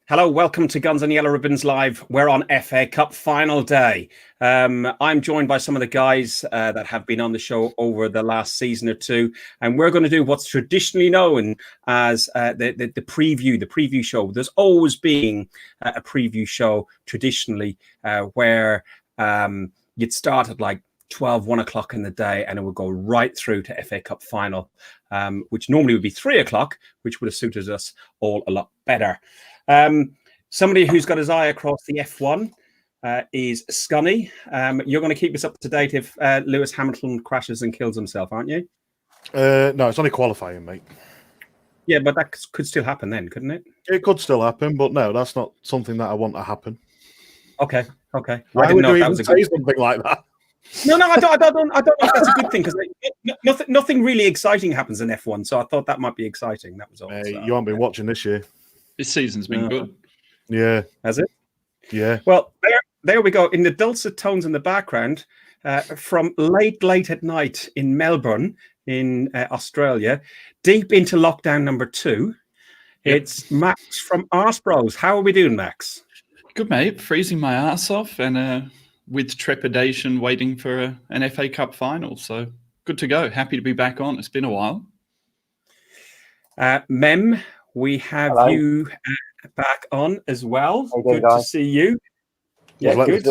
Hello, welcome to Guns and Yellow Ribbons Live. We're on FA Cup final day. I'm joined by some of the guys that have been on the show over the last season or two, and we're going to do what's traditionally known as the preview show. There's always been a preview show traditionally where you'd start at like 1 o'clock in the day and it would go right through to FA Cup final, which normally would be 3 o'clock, which would have suited us all a lot better. Somebody who's got his eye across the F1 is Scunny. You're going to keep us up to date if Lewis Hamilton crashes and kills himself, aren't you? No, it's only qualifying, mate. Yeah, but that could still happen then, couldn't it? It could still happen, but no, that's not something that I want to happen. Okay. Why would you even say something like that? No, I don't know if that's a good thing, because nothing really exciting happens in F1, so I thought that might be exciting. That was all. You haven't been watching this year. This season's been good. Yeah. Has it? Yeah. Well, there we go. In the dulcet tones in the background, from late at night in Melbourne, in Australia, deep into lockdown number 2, it's Max from Arse Bros. How are we doing, Max? Good, mate. Freezing my ass off and with trepidation waiting for an FA Cup final. So good to go. Happy to be back on. It's been a while. Mem, we have you back on as well. Good to see you. Yeah, good.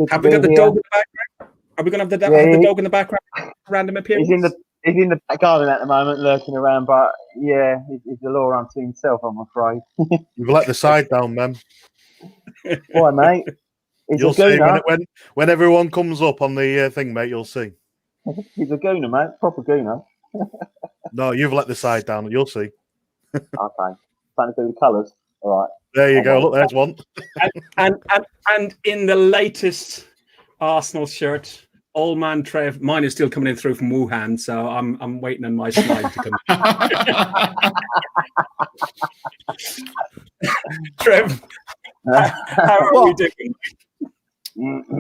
Have we got the dog in the background? Are we going to have the dog in the background? Random appearance? He's in the back garden at the moment, lurking around. But yeah, he's the law unto himself, I'm afraid. You've let the side down, man. Why, mate? You'll see when everyone comes up on the thing, mate. You'll see. He's a gooner, mate. Proper gooner. No, you've let the side down. You'll see. Okay. Trying to do the colours. All right. There you go. Look, there's one. and in the latest Arsenal shirt, old man Trev. Mine is still coming in through from Wuhan, so I'm waiting on my slide to come. Trev, how are we doing?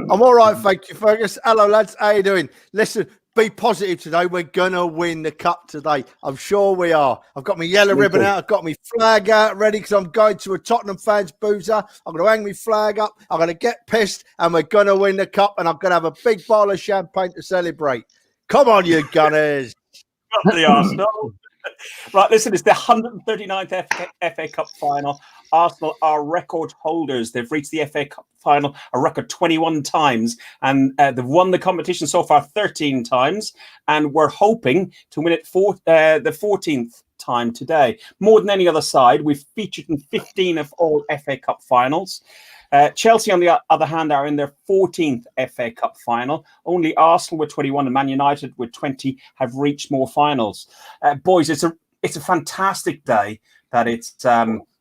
I'm all right, thank you, Fergus. Hello, lads. How you doing? Listen, be positive today. We're going to win the cup today. I'm sure we are. I've got my yellow ribbon out. I've got my flag out ready because I'm going to a Tottenham fans boozer. I'm going to hang my flag up. I'm going to get pissed and we're going to win the cup and I'm going to have a big bottle of champagne to celebrate. Come on, you Gunners. Not the Arsenal. Right, listen, it's the 139th FA Cup final. Arsenal are record holders. They've reached the FA Cup final a record 21 times, and they've won the competition so far 13 times, and we're hoping to win it the 14th time today. More than any other side, we've featured in 15 of all FA Cup finals. Chelsea, on the other hand, are in their 14th FA Cup final. Only Arsenal with 21 and Man United with 20 have reached more finals. Boys, it's a fantastic day that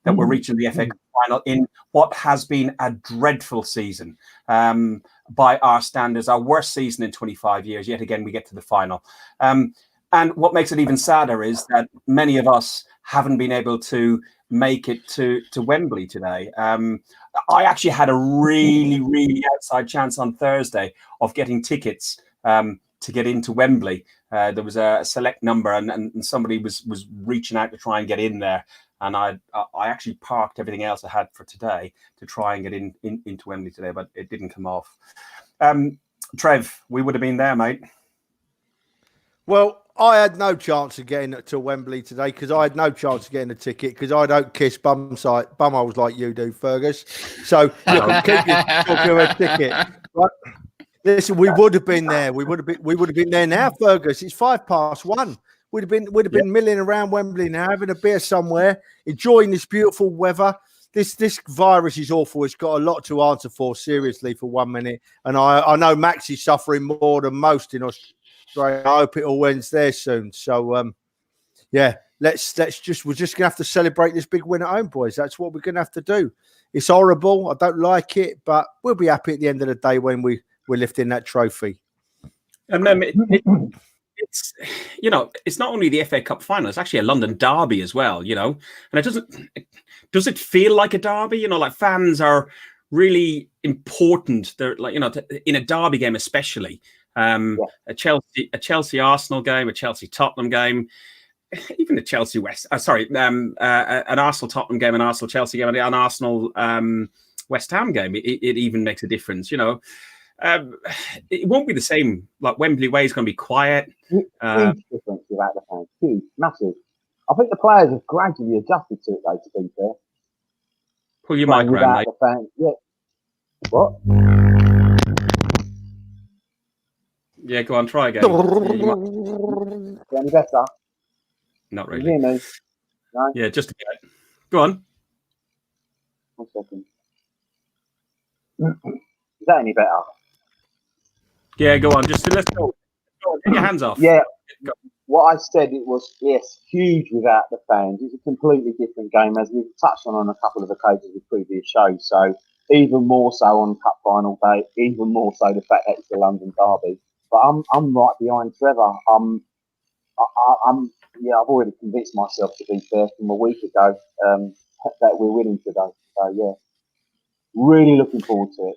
that we're reaching the FA Cup final in what has been a dreadful season by our standards, our worst season in 25 years. Yet again, we get to the final. And what makes it even sadder is that many of us haven't been able to make it to Wembley today. I actually had a really outside chance on Thursday of getting tickets to get into Wembley. There was a select number and somebody was reaching out to try and get in there. And I actually parked everything else I had for today to try and get into Wembley today, but it didn't come off. Trev, we would have been there, mate. Well, I had no chance of getting to Wembley today because I had no chance of getting a ticket because I don't kiss bumholes like you do, Fergus. So you can keep your ticket. Right? Listen, we would have been there. We would have been there now, Fergus. It's 1:05. We'd have been milling around Wembley now, having a beer somewhere, enjoying this beautiful weather. This virus is awful. It's got a lot to answer for, seriously, for 1 minute. And I know Max is suffering more than most in Australia. I hope it all ends there soon. So, we're just gonna have to celebrate this big win at home, boys. That's what we're gonna have to do. It's horrible. I don't like it, but we'll be happy at the end of the day when we're lifting that trophy. And then it's it's not only the FA Cup final; it's actually a London derby as well. And does it feel like a derby? Like fans are really important. They're like in a derby game a Chelsea Arsenal game, a Chelsea Tottenham game. even the Chelsea an Arsenal Tottenham game, an Arsenal Chelsea game, and an Arsenal West Ham game, it even makes a difference. It won't be the same. Like Wembley Way is going to be quiet. Huge difference without the fans. Huge, massive. I think the players have gradually adjusted to it, though. To be fair, Pull your mic around, mate. The fans, yeah. What? Yeah, go on, try again. Any better? Not Can you really. hear me? No? Yeah, just a bit. Go on. 1 second. Is that any better? Yeah, go on. Just let's go. Go on, get your hands off. Yeah. Go. What I said, it was, yes, huge without the fans. It's a completely different game, as we've touched on a couple of occasions with previous shows. So even more so on Cup Final Day, even more so the fact that it's the London derby. But I'm right behind Trevor. I've already convinced myself, to be fair, from a week ago that we're winning today. So yeah, really looking forward to it.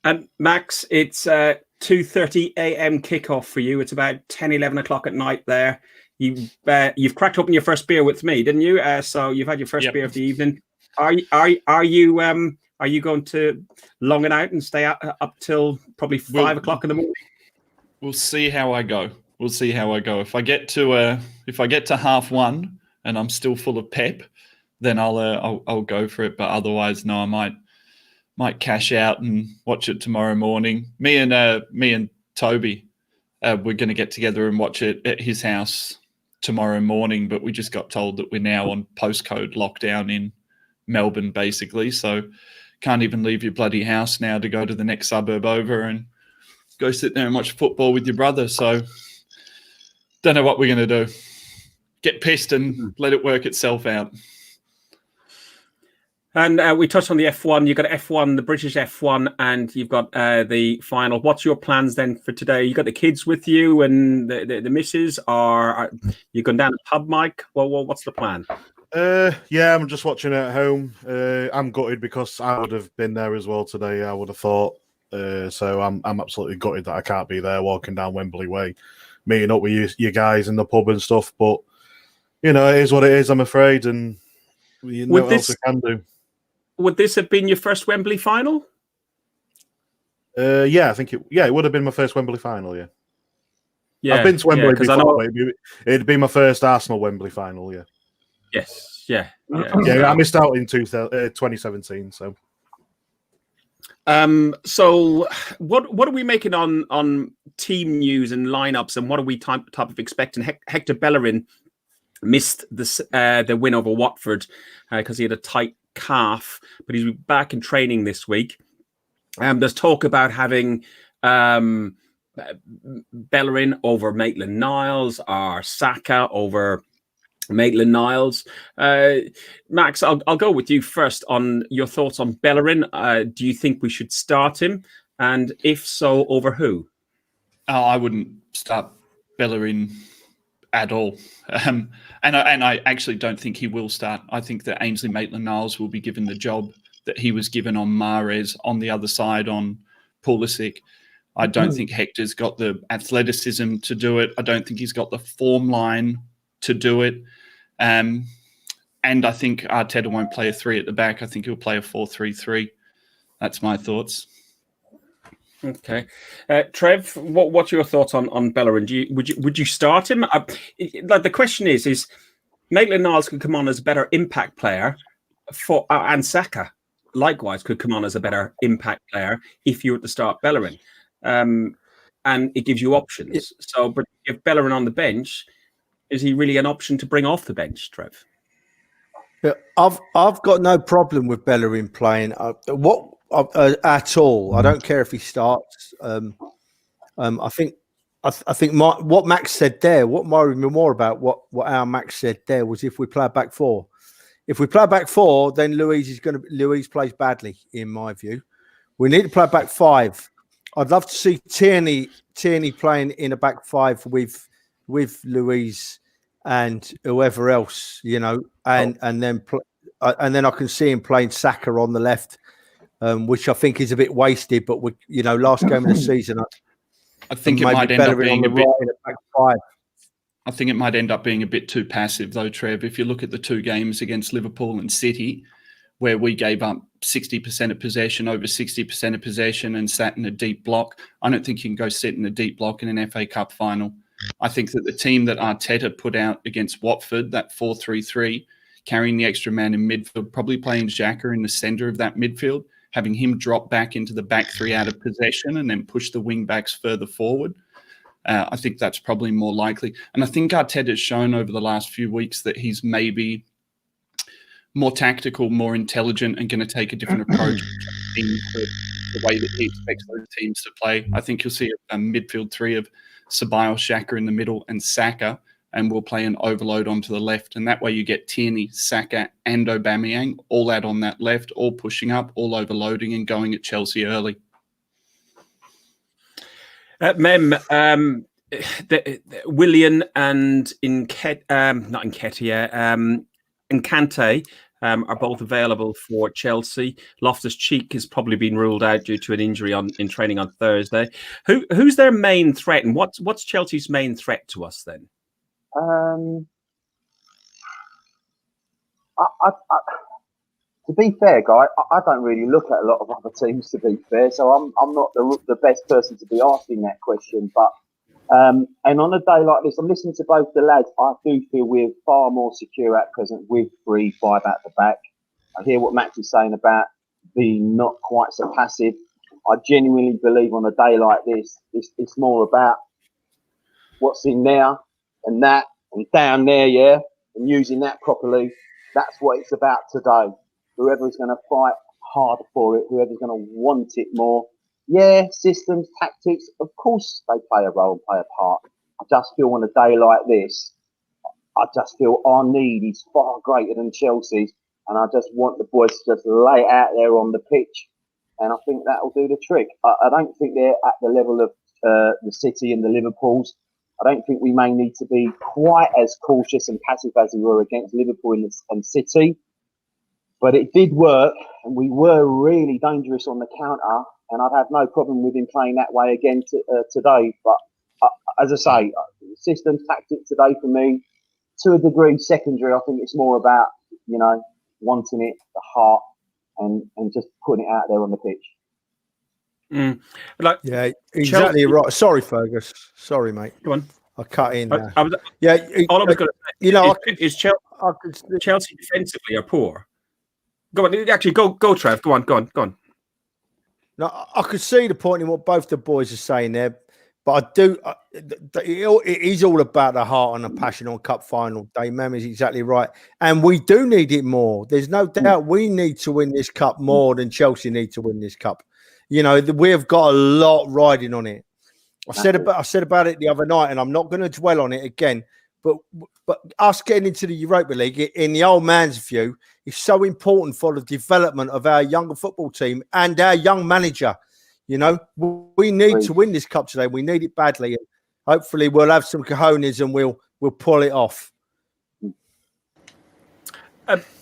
And Max, it's 2:30 a.m. kickoff for you. It's about 10, 11 o'clock at night there. You've cracked open your first beer with me, didn't you? So you've had your first beer of the evening. Are you going to long it out and stay up till probably 5 o'clock in the morning? We'll see how I go. If I get to half one and I'm still full of pep, then I'll go for it. But otherwise, no, I might cash out and watch it tomorrow morning. Me and Toby, we're going to get together and watch it at his house tomorrow morning. But we just got told that we're now on postcode lockdown in Melbourne, basically. So can't even leave your bloody house now to go to the next suburb over and go sit there and watch football with your brother. So don't know what we're going to do. Get pissed and let it work itself out. And we touched on the F1. You've got F1, the British F1, and you've got the final. What's your plans then for today? You got the kids with you and the missus, or are you going down to pub, Mike? Well, what's the plan? Yeah, I'm just watching it at home. I'm gutted because I would have been there as well today. I would have thought. So I'm absolutely gutted that I can't be there walking down Wembley Way, meeting up with you guys in the pub and stuff. But it is what it is. I'm afraid, and what else I can do. Would this have been your first Wembley final? Yeah, I think it would have been my first Wembley final. Yeah, I've been to Wembley before. It'd be my first Arsenal Wembley final. Yeah. Yes. Yeah. I missed out in 2017. So. So what are we making on team news and lineups, and what are we type of expecting? Hector Bellerin missed the win over Watford because he had a tight calf, but he's back in training this week. There's talk about having Bellerin over Maitland-Niles or Saka over Maitland-Niles. Max, I'll go with you first on your thoughts on Bellerin. Do you think we should start him? And if so, over who? I wouldn't start Bellerin at all. And I actually don't think he will start. I think that Ainsley Maitland-Niles will be given the job that he was given on Mahrez on the other side on Pulisic. I don't think Hector's got the athleticism to do it. I don't think he's got the form line to do it. And I think Arteta won't play a 3 at the back. I think he'll play a 4-3-3. That's my thoughts. Okay, Trev, what's your thoughts on Bellerin? Would you start him? Like the question is Maitland-Niles could come on as a better impact player and Saka likewise could come on as a better impact player if you were to start Bellerin, and it gives you options. So, but if Bellerin on the bench, is he really an option to bring off the bench, Trev? Yeah, I've got no problem with Bellerin playing. At all. I don't care if he starts. I think what Max said there, what worried me more about what our Max said there was if we play a back 4. If we play a back 4, then Luiz plays badly, in my view. We need to play a back 5. I'd love to see Tierney playing in a back 5 with Luiz and whoever else, and then I can see him playing Saka on the left. Which I think is a bit wasted, but last game of the season, I think it might end up being a bit. I think it might end up being a bit too passive, though, Trev. If you look at the 2 games against Liverpool and City, where we gave up 60% of possession, over 60% of possession, and sat in a deep block, I don't think you can go sit in a deep block in an FA Cup final. I think that the team that Arteta put out against Watford, that 4-3-3, carrying the extra man in midfield, probably playing Xhaka in the centre of that midfield, having him drop back into the back 3 out of possession and then push the wing backs further forward. I think that's probably more likely. And I think Arteta's shown over the last few weeks that he's maybe more tactical, more intelligent, and going to take a different approach to the way that he expects those teams to play. I think you'll see a midfield 3 of Ceballos, Xhaka in the middle, and Saka, and we'll play an overload onto the left. And that way you get Tierney, Saka, and Aubameyang all out on that left, all pushing up, all overloading and going at Chelsea early. Mem, Willian and Nkante are both available for Chelsea. Loftus-Cheek has probably been ruled out due to an injury in training on Thursday. Who's their main threat, and what's Chelsea's main threat to us then? To be fair, Guy, I don't really look at a lot of other teams, to be fair, so I'm not the best person to be asking that question. But and on a day like this, I'm listening to both the lads. I do feel we're far more secure at present with 3-5 at the back. I hear what Max is saying about being not quite so passive. I genuinely believe on a day like this, it's more about what's in there and that and down there, yeah, and using that properly. That's what it's about today. Whoever's going to fight hard for it, whoever's going to want it more. Yeah, systems, tactics, of course they play a role and play a part. I just feel on a day like this, I just feel our need is far greater than Chelsea's, and I just want the boys to just lay it out there on the pitch, and I think that'll do the trick. I don't think they're at the level of the City and the Liverpools. I don't think we may need to be quite as cautious and passive as we were against Liverpool and City. But it did work, and we were really dangerous on the counter, and I'd have no problem with him playing that way again today. But as I say, systems, tactics today for me, to a degree, secondary. I think it's more about, wanting it, the heart, and just putting it out there on the pitch. Yeah, exactly right. Sorry, Fergus. Sorry, mate. Go on. I cut in. All I was going to say, is Chelsea defensively are poor? Go on. Actually, go, Trev. Go on. No, I could see the point in what both the boys are saying there, but I do. It is all about the heart and the passion on Cup final day. Mem is exactly right, and we do need it more. There's no doubt we need to win this cup more than Chelsea need to win this cup. We've got a lot riding on it. I said about it the other night, and I'm not going to dwell on it again. But us getting into the Europa League, in the old man's view, is so important for the development of our younger football team and our young manager. We need to win this cup today. We need it badly, and hopefully we'll have some cojones and we'll pull it off.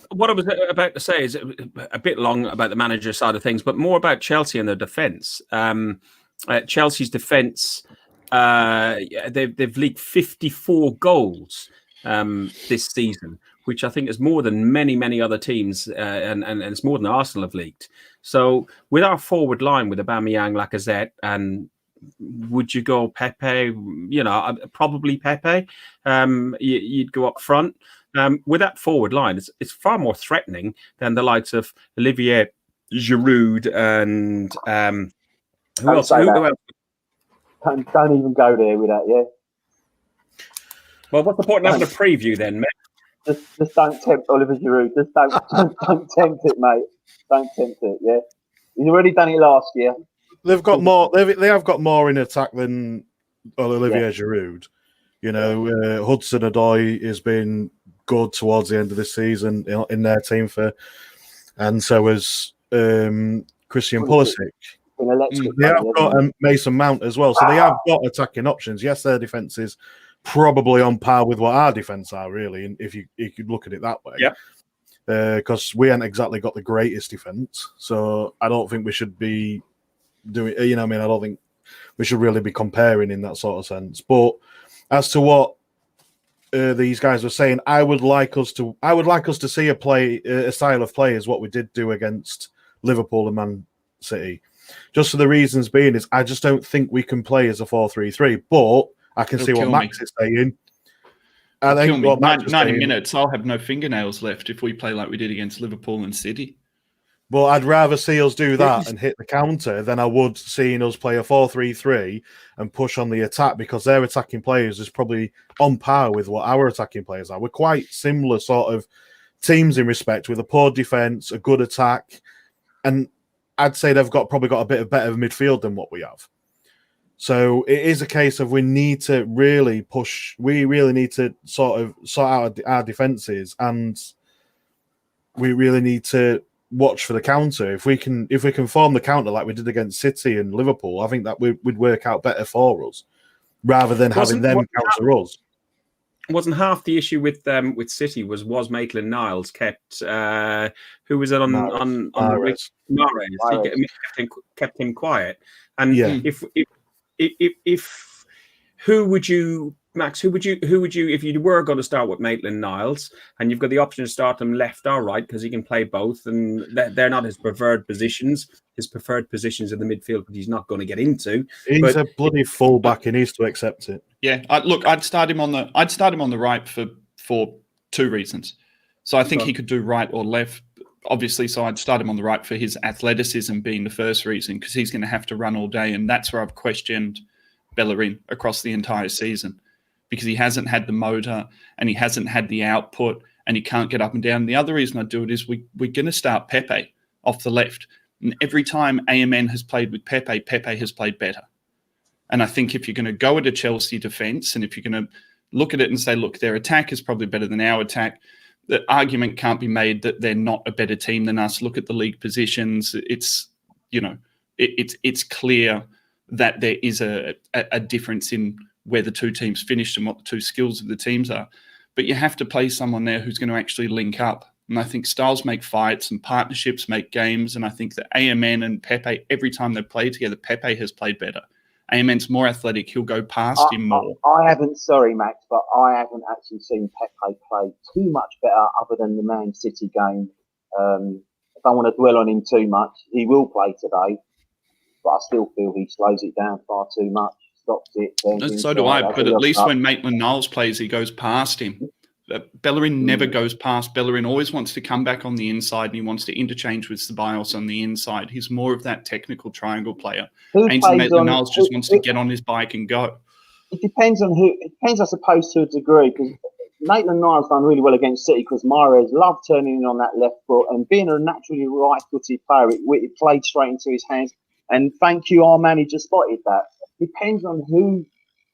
What I was about to say is a bit long about the manager side of things, but more about Chelsea and their defence. Chelsea's defence, they've leaked 54 goals this season, which I think is more than many other teams, and it's more than Arsenal have leaked. So with our forward line with Aubameyang, Lacazette, and would you go Pepe? Probably Pepe. You'd go up front. With that forward line, it's far more threatening than the likes of Olivier Giroud and who else? Don't even go there with that, yeah? Well, what's the point of having a preview then, mate? Just don't tempt Oliver Giroud. Just don't tempt it, mate. Don't tempt it, yeah? He's already done it last year. They've got more. They have got more in attack than Olivier Giroud. Hudson-Odoi has been good towards the end of this season in their team and so has Christian Pulisic. They have got Mason Mount as well, so they have got attacking options. Yes, their defense is probably on par with what our defense are, really, and if you could look at it that way. Yeah. Because we haven't exactly got the greatest defense, so I don't think we should be doing. I don't think we should really be comparing in that sort of sense. But as to what these guys were saying, I would like us to see a style of play as what we did do against Liverpool and Man City. Just for the reasons being is I just don't think we can play as a 4-3-3. But I can see what Max is saying. I think what Max is 90 saying, minutes, I'll have no fingernails left if we play like we did against Liverpool and City. Well, I'd rather see us do that and hit the counter than I would seeing us play a 4-3-3 and push on the attack, because their attacking players is probably on par with what our attacking players are. We're quite similar sort of teams in respect, with a poor defence, a good attack, and I'd say they've probably got a bit of better midfield than what we have. So it is a case of we need to really push. We really need to sort out our defences, and we really need to watch for the counter. If we can form the counter like we did against City and Liverpool, I think that would work out better for us, rather than having them counter us. Wasn't half the issue with City was Maitland-Niles kept who was it on Mahrez. Mahrez. He kept him quiet. And if who would you, Max? Who would you if you were going to start with Maitland-Niles and you've got the option to start them left or right because he can play both, and they're not his preferred positions. His preferred positions in the midfield, but he's not going to get into. He's a bloody fullback. He needs to accept it. Yeah, I'd start him on the right for two reasons. So I think he could do right or left, obviously. So I'd start him on the right for his athleticism being the first reason, because he's going to have to run all day, and that's where I've questioned Bellerin across the entire season, because he hasn't had the motor and he hasn't had the output and he can't get up and down. And the other reason I do it is we're going to start Pepe off the left. And every time AMN has played with Pepe, Pepe has played better. And I think if you're going to go at a Chelsea defence, and if you're going to look at it and say, look, their attack is probably better than our attack, the argument can't be made that they're not a better team than us. Look at the league positions. It's clear that there is a difference in where the two teams finished and what the two skills of the teams are. But you have to play someone there who's going to actually link up. And I think styles make fights and partnerships make games. And I think that AMN and Pepe, every time they play together, Pepe has played better. AMN's more athletic. He'll go past him more. I haven't, sorry, Max, but I haven't actually seen Pepe play too much better other than the Man City game. I don't want to dwell on him too much. He will play today, but I still feel he slows it down far too much. Stops it. So do I, but at least when Maitland-Niles plays, he goes past him. Bellerin never goes past. Bellerin always wants to come back on the inside, and he wants to interchange with Ceballos on the inside. He's more of that technical triangle player. Ainsley Maitland-Niles just wants to get on his bike and go. It depends on who. It depends, I suppose, to a degree, because Maitland-Niles done really well against City because Mahrez loved turning in on that left foot, and being a naturally right-footed player, it played straight into his hands. And thank you, our manager spotted that. Depends on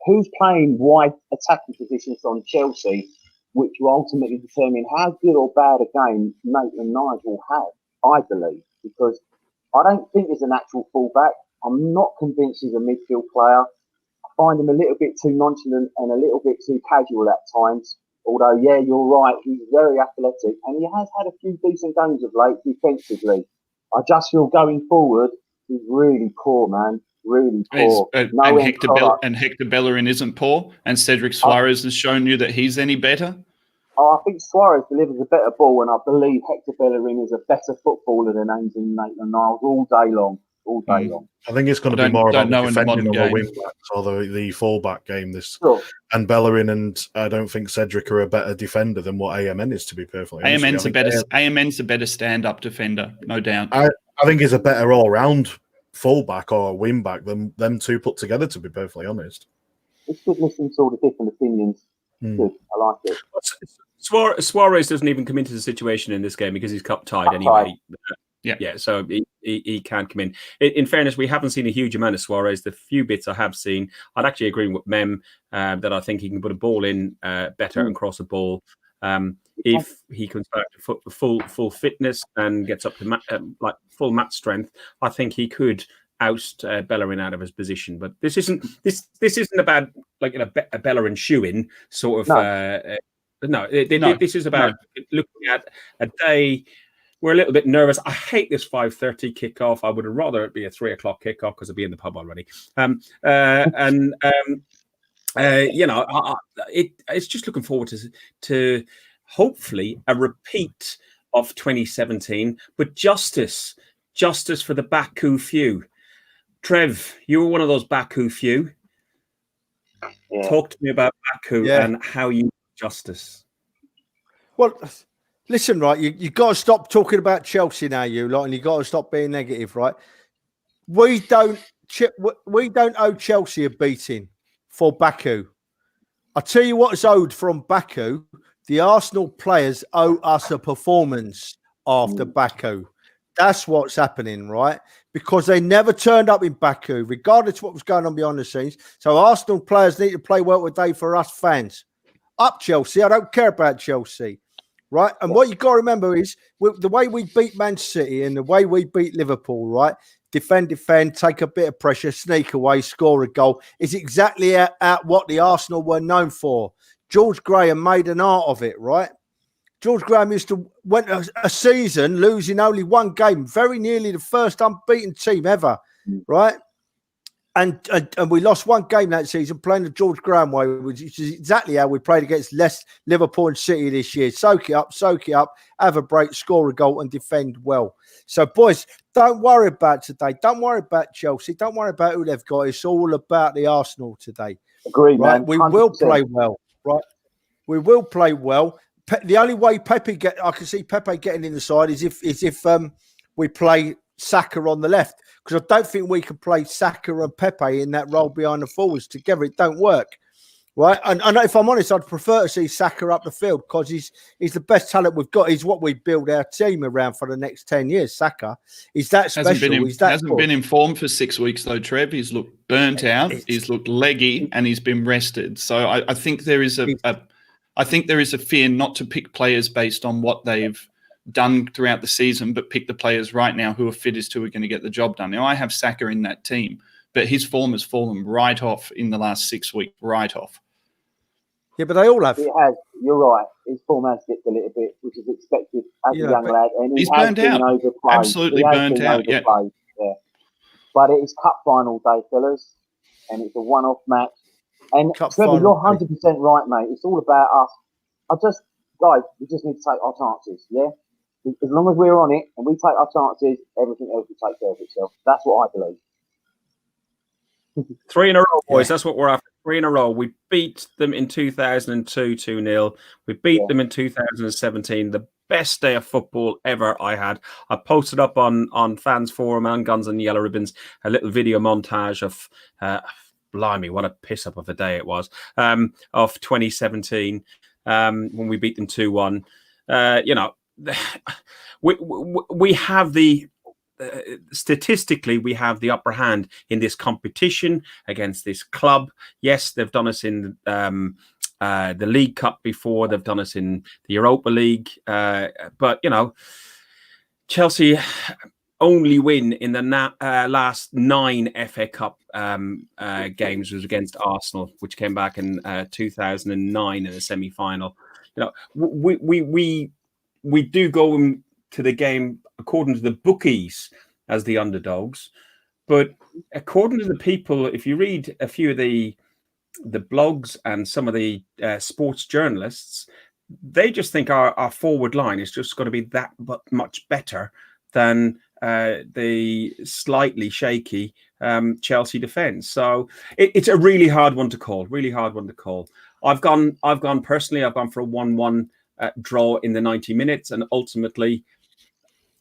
who's playing wide attacking positions on Chelsea, which will ultimately determine how good or bad a game Maitland-Niles will have, I believe, because I don't think he's a natural fullback. I'm not convinced he's a midfield player. I find him a little bit too nonchalant and a little bit too casual at times. Although, yeah, you're right, he's very athletic, and he has had a few decent games of late defensively. I just feel going forward, he's really poor, man. Really poor. And Hector Bellerin isn't poor, and Cedric Suarez has shown you that he's any better. I think Suarez delivers a better ball, and I believe Hector Bellerin is a better footballer than Ainsley Maitland-Niles all day long. I think it's going to be more about defending on the wing backs or the full-back game. And Bellerin and I don't think Cedric are a better defender than what AMN is, to be perfectly honest. AMN's a better stand-up defender, no doubt. I think he's a better all-round fullback or wing back than them two put together, to be perfectly honest. It's good listening to all the different opinions. Good. I like it. Suarez doesn't even come into the situation in this game because he's cup tied anyway. Yeah, so he can't come in. In fairness, we haven't seen a huge amount of Suarez. The few bits I have seen, I'd actually agree with Mem that I think he can put a ball in better and cross a ball. If he comes back to full fitness and gets up to full match strength, I think he could oust Bellerin out of his position. But this isn't about like a Bellerin shoe-in sort of. This is about looking at a day. We're a little bit nervous. I hate this 5:30 kickoff. I would rather it be a 3 o'clock kickoff because I'd be in the pub already. It's just looking forward to hopefully a repeat of 2017, but justice for the Baku few. Trev, you were one of those Baku few. Yeah. Talk to me about Baku and how you justice. Well, listen, right, you got to stop talking about Chelsea now, you lot, and you got to stop being negative, right? We don't owe Chelsea a beating for Baku. I tell you what is owed from Baku. The Arsenal players owe us a performance after Baku. That's what's happening, right? Because they never turned up in Baku, regardless of what was going on behind the scenes. So Arsenal players need to play well today for us fans. Up Chelsea. I don't care about Chelsea, right? And what you got to remember is the way we beat Man City and the way we beat Liverpool, right? Defend, take a bit of pressure, sneak away, score a goal. Is exactly at what the Arsenal were known for. George Graham made an art of it, right? George Graham went a season losing only one game, very nearly the first unbeaten team ever, right? And we lost one game that season playing the George Graham way, which is exactly how we played against Liverpool and City this year. Soak it up, have a break, score a goal and defend well. So, boys, don't worry about today. Don't worry about Chelsea. Don't worry about who they've got. It's all about the Arsenal today. Agreed, right? man. We will play well, right? We will play well. The only way I can see Pepe getting in the side is if we play Saka on the left, because I don't think we can play Saka and Pepe in that role behind the forwards together. It don't work, right? And if I'm honest, I'd prefer to see Saka up the field because he's the best talent we've got. He's what we build our team around for the next 10 years. Saka is that special. Hasn't been in form for 6 weeks though, Trev. He's looked burnt out. He's looked leggy, and he's been rested. So I think there is a fear not to pick players based on what they've done throughout the season, but pick the players right now who are fittest, who are going to get the job done. Now, I have Saka in that team, but his form has fallen right off in the last 6 weeks, right off. Yeah, but they all have. It has. You're right. His form has dipped a little bit, which is expected as a young lad. And he's burned out. Overplayed. Absolutely burned out, yeah. But it is cup final day, fellas, and it's a one-off match. And Trevor, you're 100% right, mate. It's all about us. Guys, we just need to take our chances, yeah? As long as we're on it and we take our chances, everything else will take care of itself. That's what I believe. 3 in a row, boys. That's what we're after. 3 in a row. We beat them in 2002 2-0. We beat them in 2017. The best day of football ever I had. I posted up on Fans Forum and Guns and Yellow Ribbons a little video montage of blimey, what a piss up of a day it was, of 2017 when we beat them 2-1. We have the statistically, we have the upper hand in this competition against this club. Yes, they've done us in the League Cup before. They've done us in the Europa League. But, Chelsea only win in the last 9 FA Cup games was against Arsenal, which came back in 2009 in a semi-final. We do go to the game according to the bookies as the underdogs, but according to the people, if you read a few of the blogs and some of the sports journalists, they just think our forward line is just going to be that much better than the slightly shaky Chelsea defence. So it's a really hard one to call. I've gone personally. I've gone for a 1-1 draw in the 90 minutes, and ultimately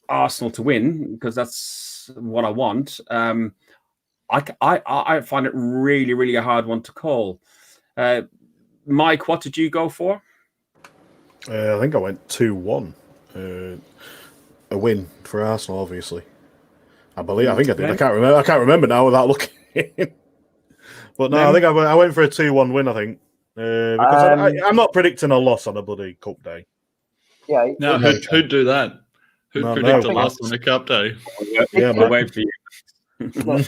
Arsenal to win because that's what I want. I find it really, really a hard one to call. Mike, what did you go for? I think I went 2-1. A win for Arsenal, obviously. I think I did. I can't remember now without looking. But no, I think I went for a 2-1 win. I think because I'm not predicting a loss on a bloody cup day. Yeah. No, who'd do that? Who'd predict a loss on a cup day? Yeah, but wait for you. Look,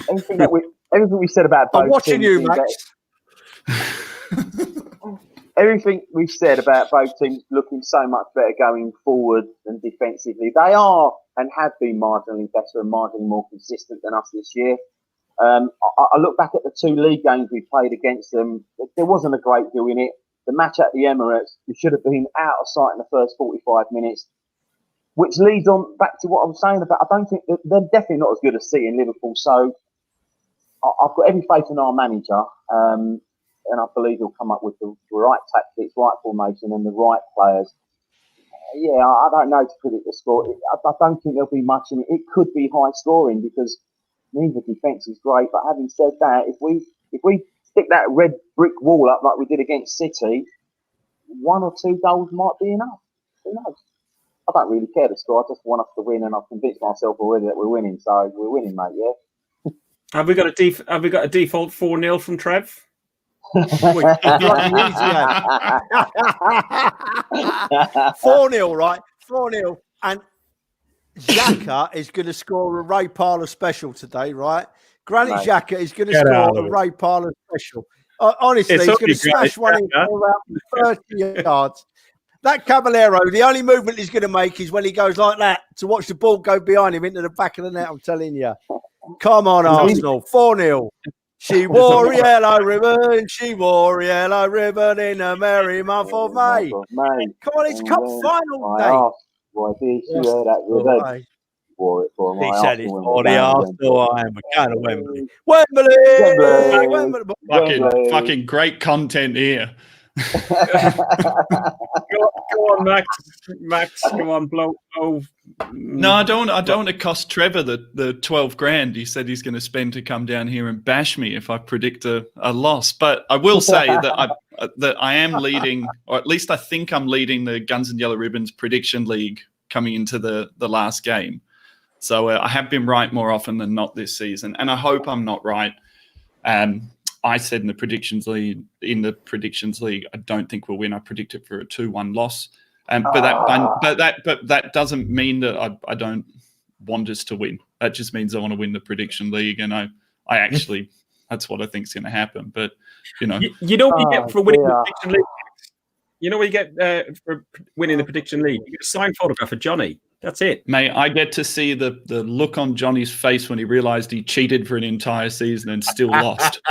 everything we said about both I'm watching teams, you, Max. Everything we've said about both teams looking so much better going forward and defensively. They are and have been marginally better and marginally more consistent than us this year. I look back at the 2 league games we played against them. There wasn't a great deal in it. The match at the Emirates, we should have been out of sight in the first 45 minutes, which leads on back to what I was saying about. I don't think they're definitely not as good as City and Liverpool. So I've got every faith in our manager, and I believe he'll come up with the right tactics, right formation, and the right players. Yeah, I don't know to predict the score. I don't think there'll be much in it. It could be high scoring because neither defence is great. But having said that, if we stick that red brick wall up like we did against City, 1 or 2 goals might be enough. Who knows? I don't really care the score. I just want us to win, and I've convinced myself already that we're winning. So we're winning, mate. Yeah. Have we got a default 4-0 from Trev? 4-0, right? 4-0. And Xhaka is going to score a Ray Parlour special today, right? Granit Xhaka is going to score a Ray Parlour special. Honestly, he's going to smash one in around 30 yards. That Caballero, the only movement he's going to make is when he goes like that to watch the ball go behind him into the back of the net, I'm telling you. Come on, Arsenal. 4-0. She wore a yellow ribbon. She wore a yellow ribbon in a merry month of May. Come on, it's cup final day. Why did she wear that ribbon? Wore it for my He said it's for the Arsenal. I am a kind of Wembley. Wembley. Fucking great content here. Go on, Max. Come on, blow. No, I don't want to cost Trevor the 12 grand he said he's going to spend to come down here and bash me if I predict a loss. But I will say that I am leading, or at least I think I'm leading the Guns and Yellow Ribbons prediction league coming into the last game. So I have been right more often than not this season, and I hope I'm not right. I said in the predictions league, I don't think we'll win. I predicted for a 2-1 loss, but that doesn't mean that I don't want us to win. That just means I want to win the prediction league, and I actually that's what I think is going to happen. But you know what you get for winning the prediction league. You know what you get for winning the prediction league? You get a signed photograph of Johnny. That's it. Mate, I get to see the look on Johnny's face when he realised he cheated for an entire season and still lost.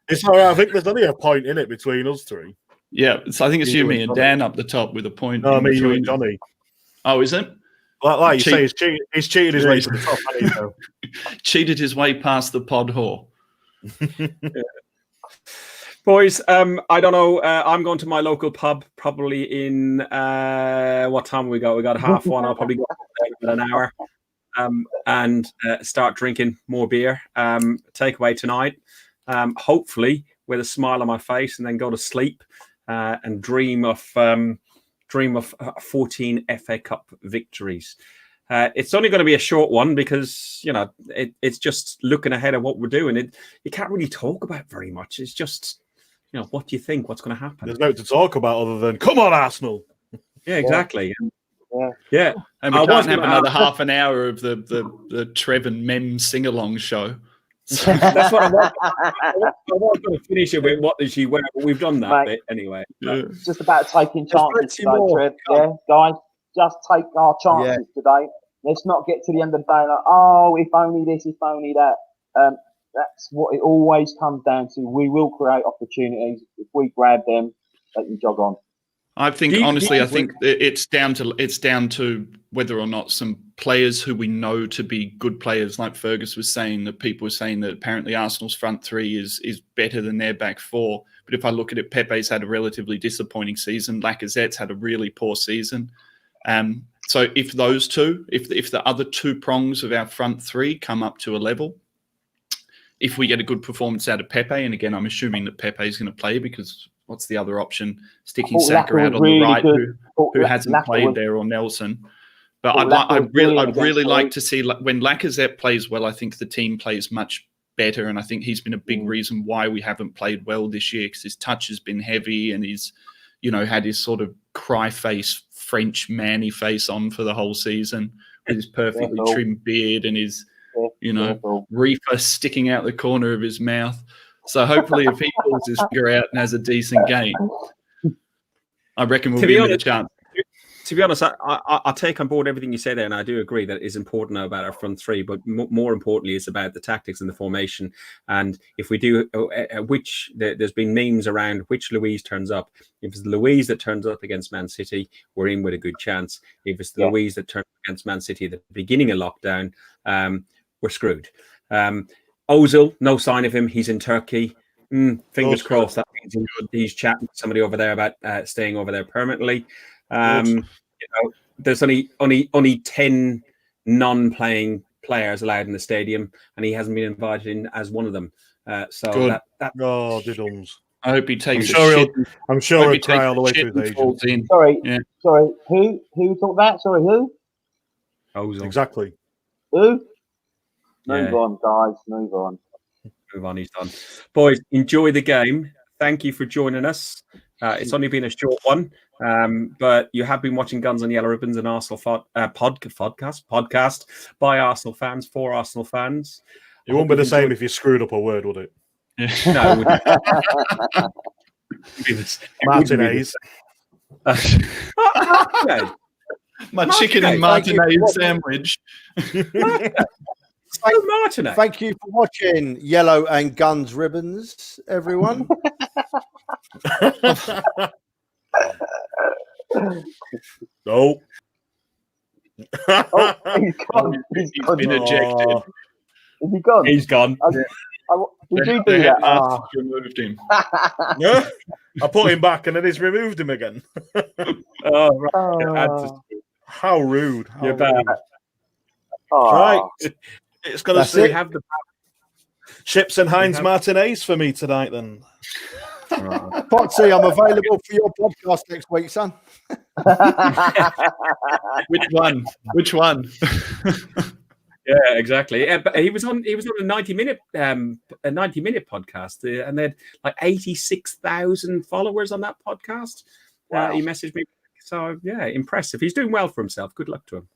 It's all right. I think there's only a point in it between us 3. Yeah, so I think it's you, me, and Dan up the top with a point. No, me, you, and Johnny. Oh, is it? Like you say, he's cheated his way to the top. Hasn't he, cheated his way past the pod whore. Boys, I don't know. I'm going to my local pub probably in what time we got? We got 1:30. I'll probably go in an hour and start drinking more beer. Takeaway tonight. Hopefully with a smile on my face, and then go to sleep and dream of 14 FA Cup victories. It's only going to be a short one because it's just looking ahead of what we're doing. You can't really talk about very much. It's just. What do you think? What's going to happen? There's no to talk about other than, come on, Arsenal. Yeah, exactly. Yeah. And we can't have another half an hour of the Trev and Mem sing-along show. That's what I want. I was going to finish it with what did she wear, but we've done that bit anyway. Yeah. It's just about taking chances today, Trev. Yeah, guys, just take our chances today. Let's not get to the end of the day like, oh, if only this, if only that. That's what it always comes down to. We will create opportunities. If we grab them, they can jog on. I think honestly, I think it's down to whether or not some players who we know to be good players, like Fergus was saying, that people were saying that apparently Arsenal's front 3 is better than their back 4. But if I look at it, Pepe's had a relatively disappointing season. Lacazette's had a really poor season. So if those two, if the other 2 prongs of our front 3 come up to a level, if we get a good performance out of Pepe, and again, I'm assuming that Pepe is going to play because what's the other option? Sticking Saka out on the right, who hasn't played there, or Nelson. But I'd really like to see when Lacazette plays well. I think the team plays much better, and I think he's been a big reason why we haven't played well this year, because his touch has been heavy, and he's had his sort of cry face, French manny face on for the whole season with his perfectly trimmed beard and his reefer sticking out the corner of his mouth. So hopefully if he pulls his figure out and has a decent game, I reckon we'll give him a chance. to be honest, I take on board everything you say there, and I do agree that it is important now about our front three. But more importantly, it's about the tactics and the formation. And if we do, there's been memes around which Louise turns up. If it's the Louise that turns up against Man City, we're in with a good chance. If it's the Louise that turns up against Man City at the beginning of lockdown, we're screwed. Ozil, no sign of him. He's in Turkey. Fingers crossed. That means he's chatting to somebody over there about staying over there permanently. There's only 10 non-playing players allowed in the stadium, and he hasn't been invited in as one of them. Diddums. I hope he takes. I'm sure he'll cry all the way through the agent. Sorry. Who thought that? Sorry, who? Ozil. Exactly. Who? Move on, guys. Move on. Move on. He's done. Boys, enjoy the game. Thank you for joining us. It's only been a short one, but you have been watching Guns on Yellow Ribbons, and Arsenal podcast by Arsenal fans for Arsenal fans. It wouldn't be the same if you screwed up a word, would it? No, it wouldn't. Martinez. My chicken and Martinez sandwich. Martinez. Thank you for watching Yellow and Guns Ribbons, everyone. No. He's gone. He's been ejected. Is he gone? He's gone. Did you do that? Removed him. Yeah. I put him back and then he's removed him again. How rude. You're bad. Right. It's going to say we have the Chips and Heinz Martinez for me tonight then. Potsy, I'm available for your podcast next week, son. Which one? Yeah, exactly. Yeah, but he was on a 90-minute podcast, and they had like 86,000 followers on that podcast. Wow. He messaged me, so yeah, impressive. He's doing well for himself. Good luck to him.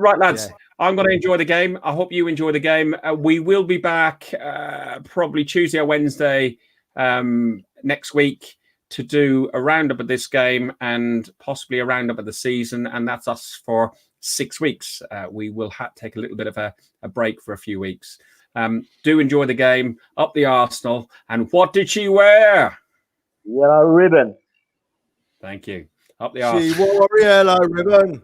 Right, lads. Yeah. I'm going to enjoy the game. I hope you enjoy the game. We will be back probably Tuesday or Wednesday next week to do a roundup of this game and possibly a roundup of the season, and that's us for 6 weeks. We will take a little bit of a break for a few weeks. Do enjoy the game. Up the Arsenal. And what did she wear? Yellow ribbon. Thank you. Up the Arsenal. She wore a yellow ribbon.